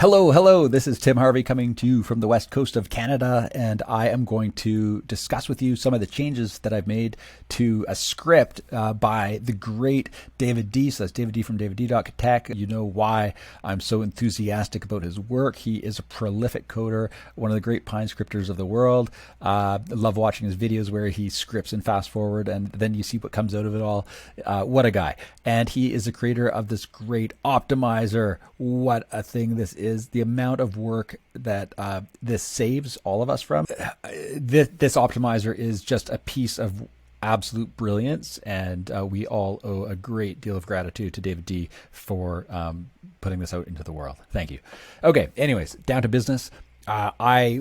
Hello, this is Tim Harvey coming to you from the west coast of Canada, and I am going to discuss with you some of the changes that I've made to a script by the great David D. So that's David D from DaviddTech. You know why I'm so enthusiastic about his work. He is a prolific coder, one of the great PineScripters of the world. I love watching his videos where he scripts and fast forward, and then you see what comes out of it all. What a guy. And he is the creator of this great Optimiser. What a thing this is. The amount of work that this saves all of us from. This Optimiser is just a piece of absolute brilliance, and we all owe a great deal of gratitude to David D for putting this out into the world. Thank you. Okay, anyways, down to business. So I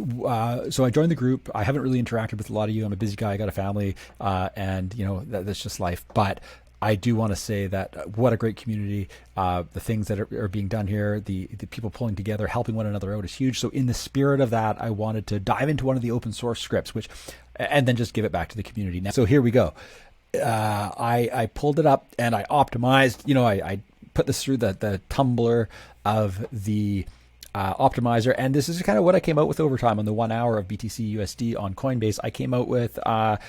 joined the group. I haven't really interacted with a lot of you. I'm a busy guy. I got a family, and you know that's just life. But I do want to say that what a great community. The things that are being done here, the people pulling together, helping one another out is huge. So in the spirit of that, I wanted to dive into one of the open source scripts, and then just give it back to the community. Now, so here we go. I pulled it up and I optimized. You know, I put this through the tumbler of the Optimiser, and this is kind of what I came out with over time on the 1 hour of BTC USD on Coinbase. I came out with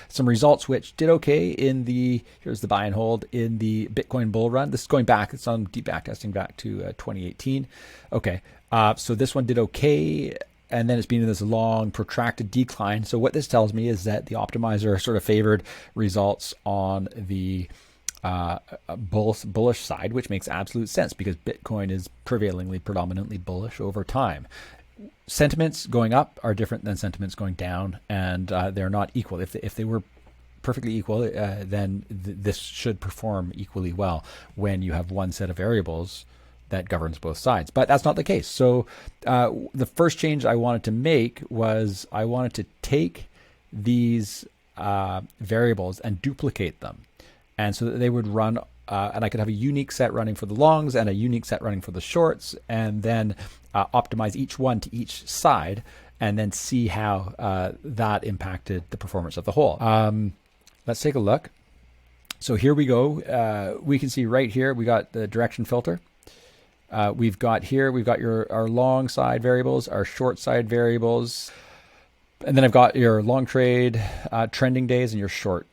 some results which did okay in here's the buy and hold in the Bitcoin bull run. This is going back, it's on deep back testing back to 2018. Okay, so this one did okay, and then it's been in this long protracted decline. So what this tells me is that the Optimiser sort of favored results on the bullish side, which makes absolute sense because Bitcoin is predominantly bullish over time. Sentiments going up are different than sentiments going down, and they're not equal. If they were perfectly equal, then this should perform equally well when you have one set of variables that governs both sides. But that's not the case. So the first change I wanted to make was I wanted to take these variables and duplicate them. And so that they would run, and I could have a unique set running for the longs and a unique set running for the shorts, and then optimize each one to each side, and then see how that impacted the performance of the whole. Let's take a look. So here we go. We can see right here, we got the direction filter. We've got our long side variables, our short side variables, and then I've got your long trade trending days and your short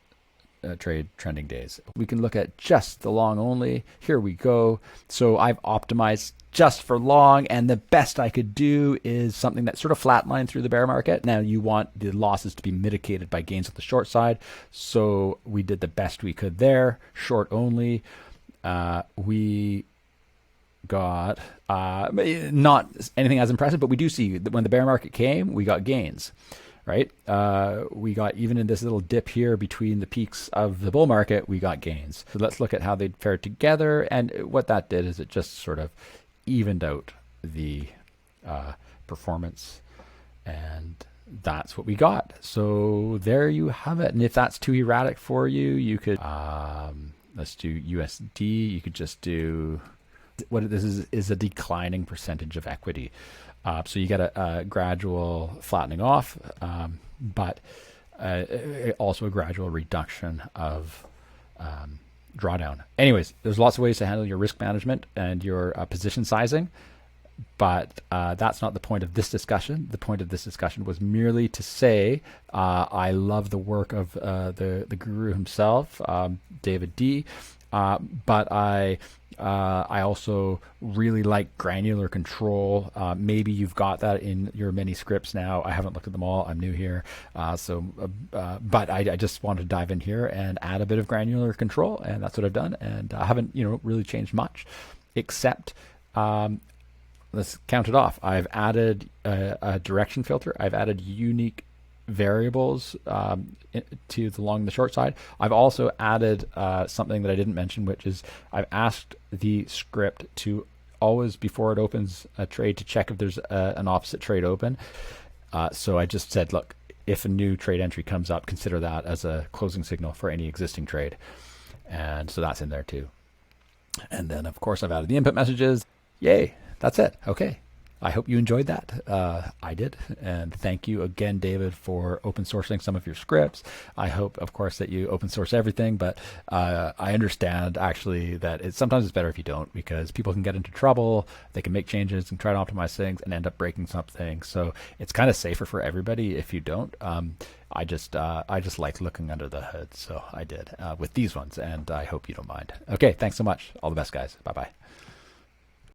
trade trending days. We can look at just the long only. Here we go. So I've optimized just for long, and the best I could do is something that's sort of flatlined through the bear market. Now you want the losses to be mitigated by gains on the short side. So we did the best we could there. Short only. We got not anything as impressive, but we do see that when the bear market came, we got gains. Right? We got, even in this little dip here between the peaks of the bull market, we got gains. So let's look at how they fared together. And what that did is it just sort of evened out the performance. And that's what we got. So there you have it. And if that's too erratic for you, you could, let's do USD. You could just do, what this is a declining percentage of equity. So you get a gradual flattening off, but also a gradual reduction of drawdown. Anyways, there's lots of ways to handle your risk management and your position sizing, but that's not the point of this discussion. The point of this discussion was merely to say I love the work of the guru himself, David D., but I also really like granular control. Maybe you've got that in your many scripts now. I haven't looked at them all. I'm new here. But I just wanted to dive in here and add a bit of granular control, and that's what I've done. And I haven't, really changed much, except let's count it off. I've added a direction filter. I've added unique variables to the long and the short side. I've also added something that I didn't mention, which is I've asked the script to always, before it opens a trade, to check if there's an opposite trade open. So I just said, look, if a new trade entry comes up, consider that as a closing signal for any existing trade. And so that's in there too. And then of course I've added the input messages. Yay, that's it. Okay. I hope you enjoyed that. I did. And thank you again, David, for open sourcing some of your scripts. I hope, of course, that you open source everything, but I understand actually that sometimes it's better if you don't, because people can get into trouble, they can make changes and try to optimize things and end up breaking something. So it's kind of safer for everybody if you don't. I just like looking under the hood, so I did with these ones, and I hope you don't mind. Okay, thanks so much. All the best, guys. Bye-bye.